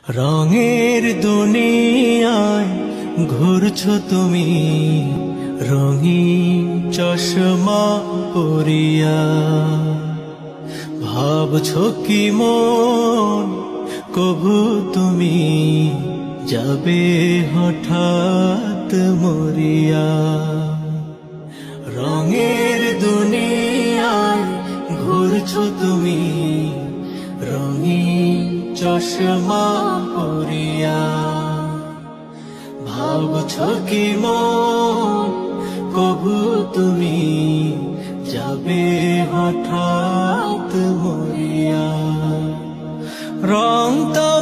রঙের দুনিয়ায় ঘুরছো তুমি, রঙিন চশমা পরিয়া। ভাবছো কি মন কভু তুমি যাবে হঠাৎ মরিয়া। রঙের দুনিয়ায় ঘুরছো তুমি, রঙিন চশমা পরিয়া। ভাবছো কি মন কভু তুমি যাবে হঠাৎ মরিয়া। রং তো